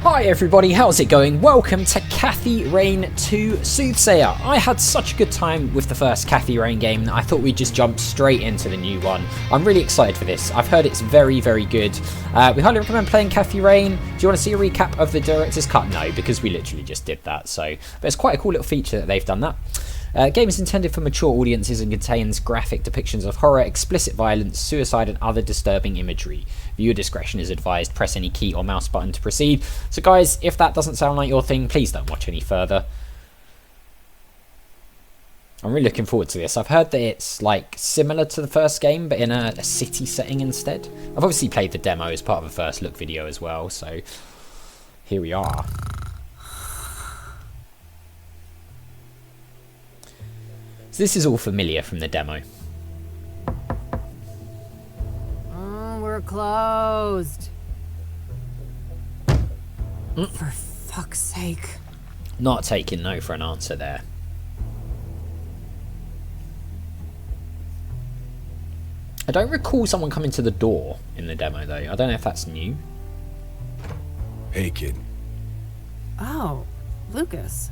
Hi everybody, how's it going? Welcome to Kathy Rain 2 Soothsayer. I had such a good time with the first Kathy Rain game that I thought we'd just jump straight into the new one. I'm really excited for this. I've heard it's very, very good. We highly recommend playing Kathy Rain. Do you want to see a recap of the director's cut? No, because we literally just did that. But it's quite a cool little feature that they've done that. Game is intended for mature audiences and contains graphic depictions of horror, explicit violence, suicide and other disturbing imagery. Viewer discretion is advised. Press any key or mouse button to proceed. So guys, if that doesn't sound like your thing, please don't watch any further. I'm really looking forward to this. I've heard that it's like similar to the first game, but in a city setting instead. I've obviously played the demo as part of a first look video as well, so here we are. So this is all familiar from the demo. We're closed. For fuck's sake. Not taking no for an answer there. I don't recall someone coming to the door in the demo though. I don't know if that's new. Hey kid. Oh, Lucas.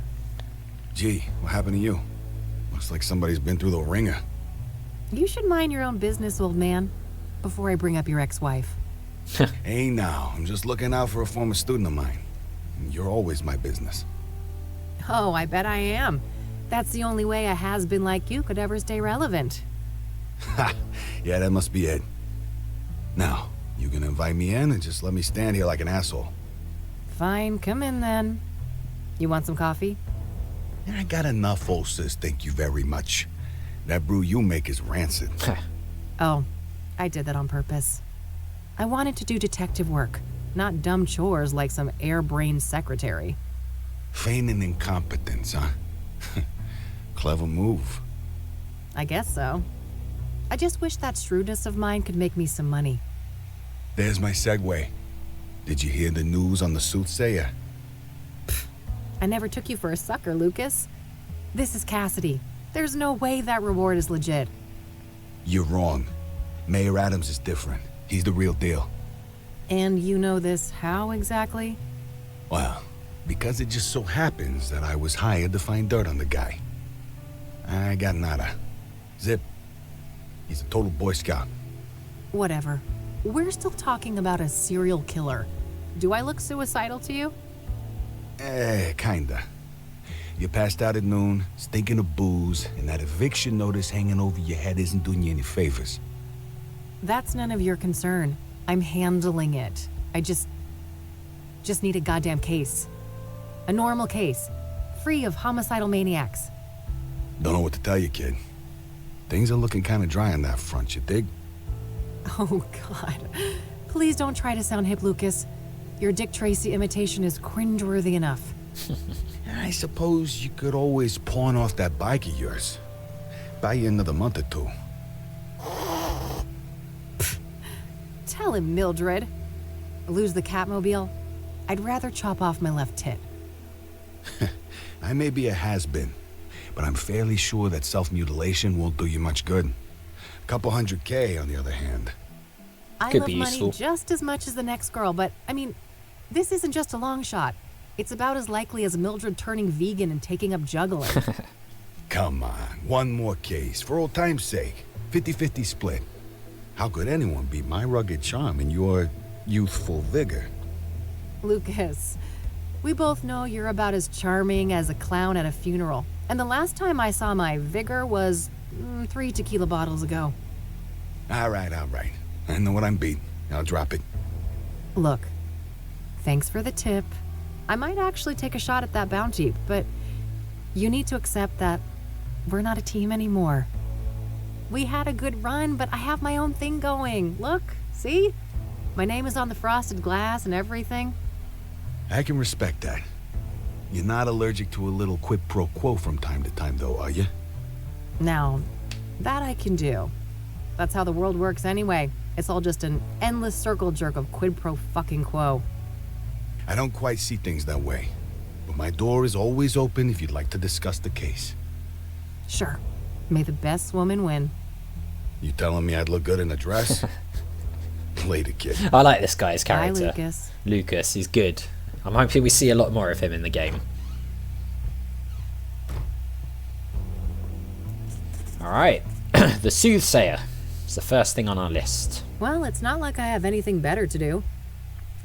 Gee, what happened to you? Looks like somebody's been through the ringer. You should mind your own business, old man, before I bring up your ex-wife. Hey now, I'm just looking out for a former student of mine. You're always my business. Oh, I bet I am. That's the only way a has-been like you could ever stay relevant. Ha! Yeah, that must be it. Now, you gonna invite me in and just let me stand here like an asshole? Fine, come in then. You want some coffee? I got enough, old sis, thank you very much. That brew you make is rancid. Oh, I did that on purpose. I wanted to do detective work, not dumb chores like some airbrained secretary. Feigning incompetence, huh? Clever move. I guess so. I just wish that shrewdness of mine could make me some money. There's my segue. Did you hear the news on the Soothsayer? I never took you for a sucker, Lucas. This is Kassidy. There's no way that reward is legit. You're wrong. Mayor Adams is different. He's the real deal. And you know this how exactly? Well, because it just so happens that I was hired to find dirt on the guy. I got nada. Zip. He's a total Boy Scout. Whatever. We're still talking about a serial killer. Do I look suicidal to you? Kinda. You passed out at noon, stinking of booze, and that eviction notice hanging over your head isn't doing you any favors. That's none of your concern. I'm handling it. I just need a goddamn case. A normal case. Free of homicidal maniacs. Don't know what to tell you, kid. Things are looking kinda dry on that front, you dig? Oh, God. Please don't try to sound hip, Lucas. Your Dick Tracy imitation is cringeworthy enough. I suppose you could always pawn off that bike of yours. Buy you another month or two. Tell him, Mildred. Lose the Katmobile? I'd rather chop off my left tit. I may be a has-been, but I'm fairly sure that self-mutilation won't do you much good. A couple $100K, on the other hand. I Could love be money useful. just as much as the next girl, but, I mean, this isn't just a long shot. It's about as likely as Mildred turning vegan and taking up juggling. Come on, one more case, for old time's sake. 50-50 split. How could anyone beat my rugged charm and your youthful vigor? Lucas, we both know you're about as charming as a clown at a funeral. And the last time I saw my vigor was 3 tequila bottles ago. All right. I know what I'm beating. I'll drop it. Look, thanks for the tip. I might actually take a shot at that bounty, but you need to accept that we're not a team anymore. We had a good run, but I have my own thing going. Look, see? My name is on the frosted glass and everything. I can respect that. You're not allergic to a little quid pro quo from time to time, though, are you? Now, that I can do. That's how the world works anyway. It's all just an endless circle jerk of quid pro fucking quo. I don't quite see things that way, but my door is always open if you'd like to discuss the case. Sure. May the best woman win. You telling me I'd look good in a dress? Later, kid. I like this guy's character. Bye, Lucas. Lucas, he's good. I'm hoping we see a lot more of him in the game. Alright, the Soothsayer. It's the first thing on our list. Well, it's not like I have anything better to do.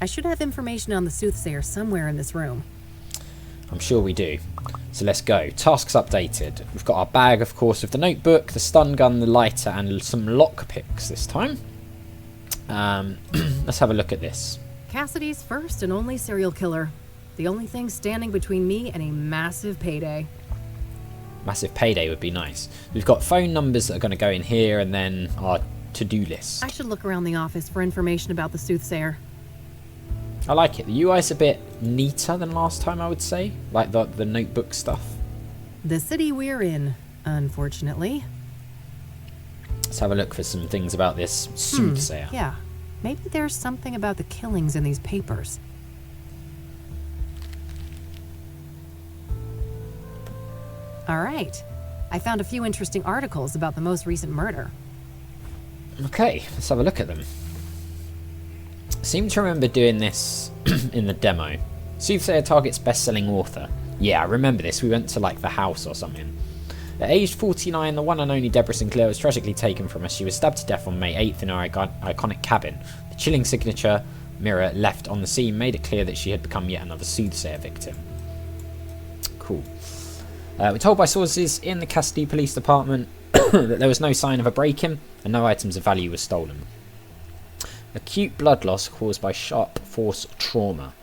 I should have information on the Soothsayer somewhere in this room. I'm sure we do. So let's go. Tasks updated. We've got our bag, of course, with the notebook, the stun gun, the lighter, and some lockpicks this time. Let's have a look at this. Kassidy's first and only serial killer. The only thing standing between me and a massive payday. Massive payday would be nice. We've got phone numbers that are going to go in here, and then our to-do list. I should look around the office for information about the Soothsayer. I like it. The UI's a bit neater than last time, I would say. Like the notebook stuff. The city we're in, unfortunately. Let's have a look for some things about this Soothsayer. Yeah. Maybe there's something about the killings in these papers. All right. I found a few interesting articles about the most recent murder. Okay, let's have a look at them. Seem to remember doing this in the demo. Soothsayer targets best-selling author. Yeah, I remember this. We went to like the house or something. At age 49, the one and only Deborah Sinclair was tragically taken from us. She was stabbed to death on May 8th in her iconic cabin. The chilling signature mirror left on the scene made it clear that she had become yet another Soothsayer victim. Cool. We're told by sources in the Kassidy Police Department that there was no sign of a break-in and no items of value were stolen. Acute blood loss caused by sharp force trauma.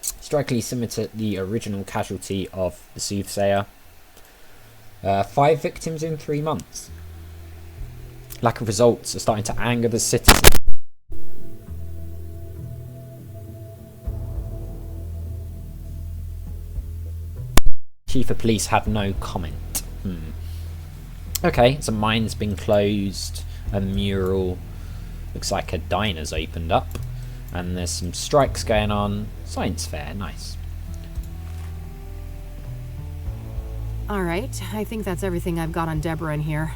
Strikingly similar to the original casualty of the Soothsayer. 5 victims in 3 months. Lack of results are starting to anger the citizens. Chief of Police had no comment. Okay, so mine's been closed. A mural. Looks like a diner's opened up. And there's some strikes going on. Science fair, nice. Alright, I think that's everything I've got on Deborah in here.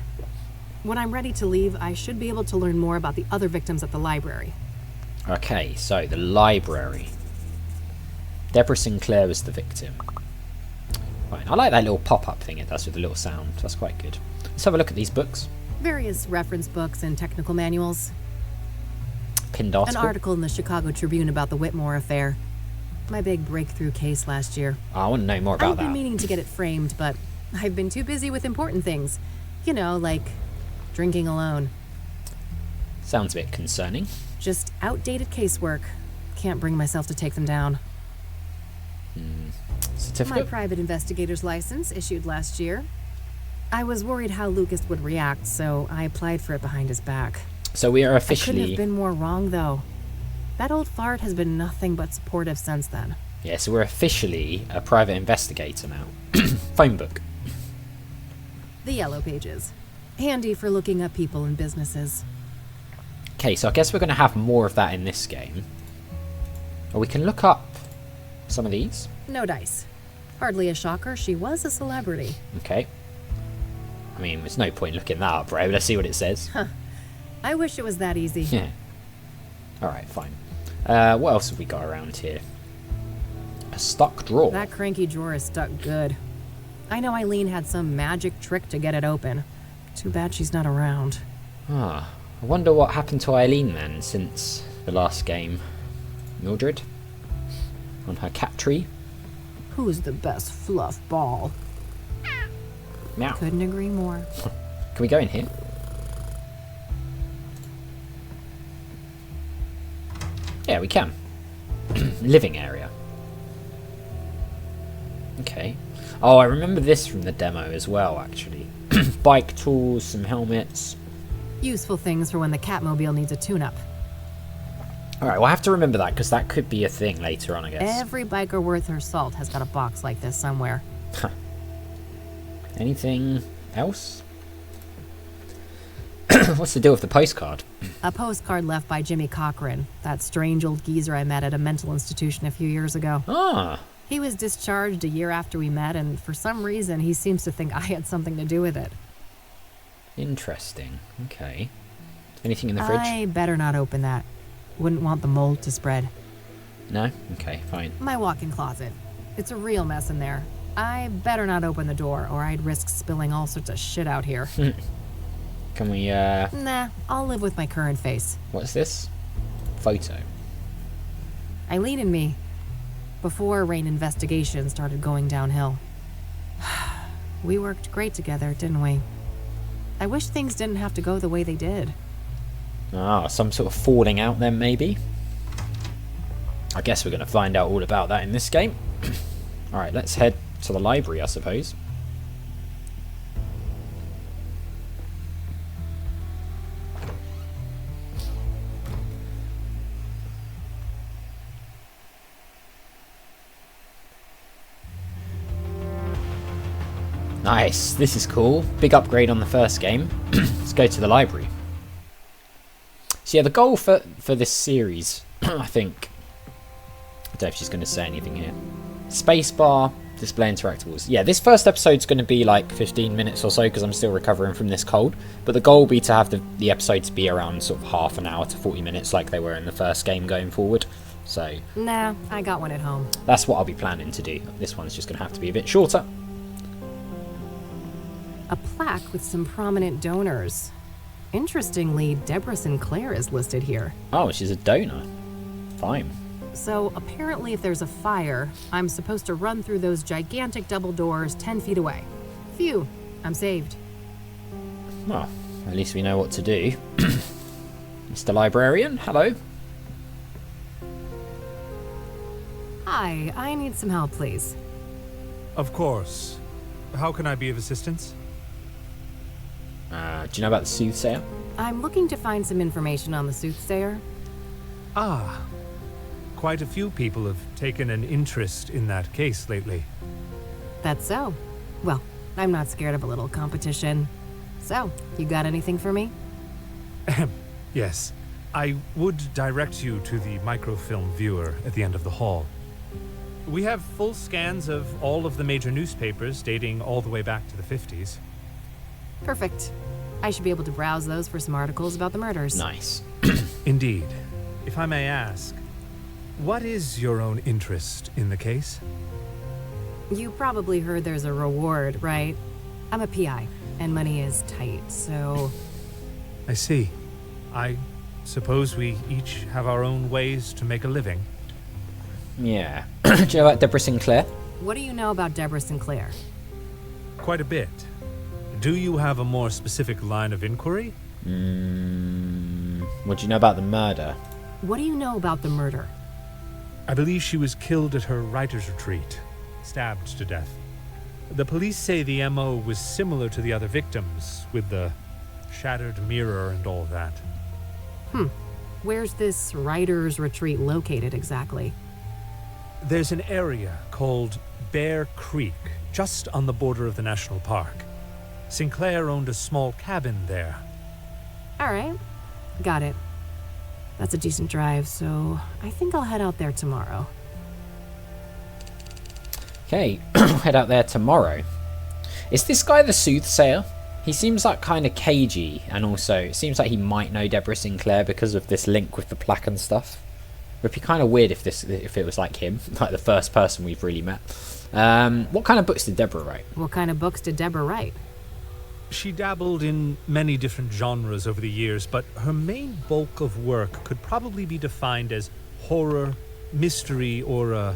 When I'm ready to leave, I should be able to learn more about the other victims at the library. Okay, so the library. Deborah Sinclair was the victim. Right, I like that little pop-up thing it does with the little sound. That's quite good. Let's have a look at these books. Various reference books and technical manuals. Pinned article. An article in the Chicago Tribune about the Whitmore affair. My big breakthrough case last year. I want to know more about I've been that. meaning to get it framed, but I've been too busy with important things. You know, like drinking alone. Sounds a bit concerning. Just outdated casework. Can't bring myself to take them down. Certificate? My private investigator's license, issued last year. I was worried how Lucas would react, so I applied for it behind his back. So we are I officially... couldn't have been more wrong, though. That old fart has been nothing but supportive since then. Yeah, so we're officially a private investigator now. Phone book. The yellow pages. Handy for looking up people and businesses. Okay, so I guess we're going to have more of that in this game. Or we can look up some of these. No dice. Hardly a shocker, she was a celebrity. Okay. I mean, there's no point looking that up, right? Let's see what it says. I wish it was that easy. Yeah. Alright, fine. What else have we got around here? A stuck drawer. That cranky drawer is stuck good. I know Eileen had some magic trick to get it open. Too bad she's not around. I wonder what happened to Eileen then since the last game. Mildred? On her cat tree? Who's the best fluff ball? Meow. Couldn't agree more. Can we go in here? Yeah, we can. Living area. Okay. Oh, I remember this from the demo as well, actually. Bike tools, some helmets. Useful things for when the Katmobile needs a tune-up. Alright, we'll have to remember that, because that could be a thing later on, I guess. Every biker worth her salt has got a box like this somewhere. Anything else? What's the deal with the postcard? A postcard left by Jimmy Cochran, that strange old geezer I met at a mental institution a few years ago. Ah. He was discharged a year after we met, and for some reason he seems to think I had something to do with it. Interesting. Okay. Anything in the fridge? I better not open that. Wouldn't want the mold to spread. No? Okay, fine. My walk-in closet. It's a real mess in there. I better not open the door, or I'd risk spilling all sorts of shit out here. Can we, Nah, I'll live with my current face. What's this? Photo. Eileen and me. Before Rain investigation started going downhill. We worked great together, didn't we? I wish things didn't have to go the way they did. Ah, some sort of falling out then, maybe? I guess we're going to find out all about that in this game. Alright, let's head to the library, I suppose. Nice, this is cool. Big upgrade on the first game. Let's go to the library. So yeah, the goal for this series, I think... I don't know if she's going to say anything here. Spacebar, display interactables. Yeah, this first episode's going to be like 15 minutes or so because I'm still recovering from this cold. But the goal will be to have the episodes be around sort of half an hour to 40 minutes like they were in the first game going forward. So... Nah, I got one at home. That's what I'll be planning to do. This one's just going to have to be a bit shorter. A plaque with some prominent donors. Interestingly, Deborah Sinclair is listed here. Oh, she's a donor. Fine. So apparently if there's a fire, I'm supposed to run through those gigantic double doors 10 feet away. Phew, I'm saved. Well, at least we know what to do. Mr. Librarian, hello. Hi, I need some help, please. Of course. How can I be of assistance? Do you know about the Soothsayer? I'm looking to find some information on the Soothsayer. Ah. Quite a few people have taken an interest in that case lately. That's so. Well, I'm not scared of a little competition. So, you got anything for me? Yes. I would direct you to the microfilm viewer at the end of the hall. We have full scans of all of the major newspapers dating all the way back to the 50s. Perfect. I should be able to browse those for some articles about the murders. Nice. Indeed. If I may ask, what is your own interest in the case? You probably heard there's a reward, right? I'm a PI, and money is tight, so... I see. I suppose we each have our own ways to make a living. Yeah. Do you know about Deborah Sinclair? What do you know about Deborah Sinclair? Quite a bit. Do you have a more specific line of inquiry? What do you know about the murder? What do you know about the murder? I believe she was killed at her writer's retreat, stabbed to death. The police say the MO was similar to the other victims, with the shattered mirror and all that. Where's this writer's retreat located exactly? There's an area called Bear Creek, just on the border of the national park. Sinclair owned a small cabin there. Alright, got it. That's a decent drive, so I think I'll head out there tomorrow. Okay, head out there tomorrow. Is this guy the Soothsayer? He seems like kind of cagey, and also it seems like he might know Deborah Sinclair because of this link with the plaque and stuff. It would be kind of weird if it was like him, like the first person we've really met. What kind of books did Deborah write? What kind of books did Deborah write? She dabbled in many different genres over the years, but her main bulk of work could probably be defined as horror, mystery, or a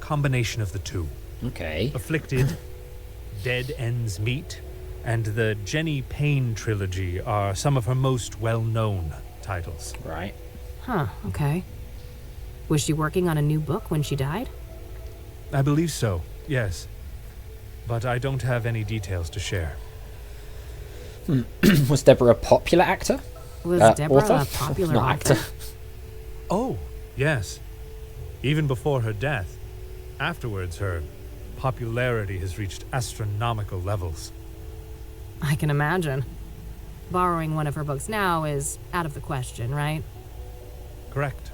combination of the two. Okay. Afflicted, Dead Ends Meet, and the Jenny Payne trilogy are some of her most well-known titles. Right. Huh, okay. Was she working on a new book when she died? I believe so, yes. But I don't have any details to share. Was Deborah a popular actor? Was Deborah author? a popular Not author? actor. Oh, yes. Even before her death. Afterwards, her popularity has reached astronomical levels. I can imagine. Borrowing one of her books now is out of the question, right? Correct.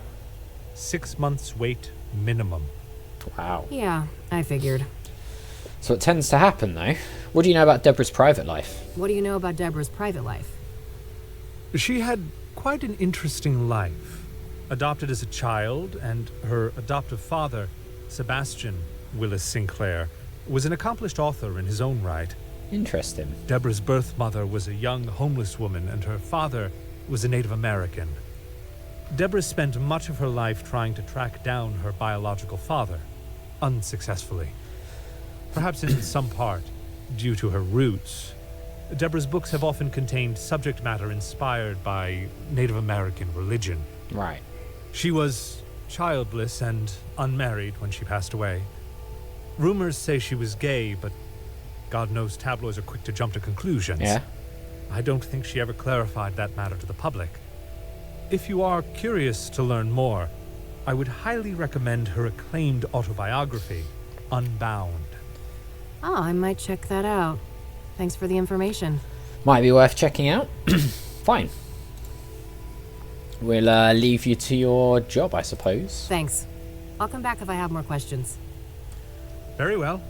6 months wait minimum. Wow. Yeah, I figured. So it tends to happen, though. What do you know about Deborah's private life? What do you know about Deborah's private life? She had quite an interesting life. adopted as a child, and her adoptive father, Sebastian Willis Sinclair, was an accomplished author in his own right. Interesting. Deborah's birth mother was a young homeless woman, and her father was a Native American. Deborah spent much of her life trying to track down her biological father, unsuccessfully. Perhaps in some part due to her roots, Deborah's books have often contained subject matter inspired by Native American religion. Right. She was childless and unmarried when she passed away. Rumors say she was gay, but God knows tabloids are quick to jump to conclusions. Yeah. I don't think she ever clarified that matter to the public. If you are curious to learn more, I would highly recommend her acclaimed autobiography, Unbound. Oh, I might check that out. Thanks for the information. Might be worth checking out. Fine. We'll leave you to your job, I suppose. Thanks. I'll come back if I have more questions. Very well.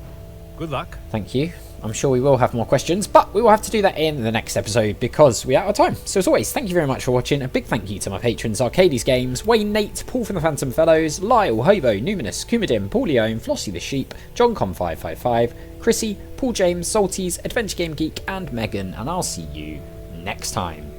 Good luck. Thank you. I'm sure we will have more questions, but we will have to do that in the next episode because we're out of time. So as always, thank you very much for watching. A big thank you to my patrons, Arcades Games, Wayne, Nate, Paul from the Phantom Fellows, Lyle, Hobo, Numinous, Kumadim, Paulione, Flossie the Sheep, JohnCom555, Chrissy, Paul James, Salties, Adventure Game Geek, and Megan, and I'll see you next time.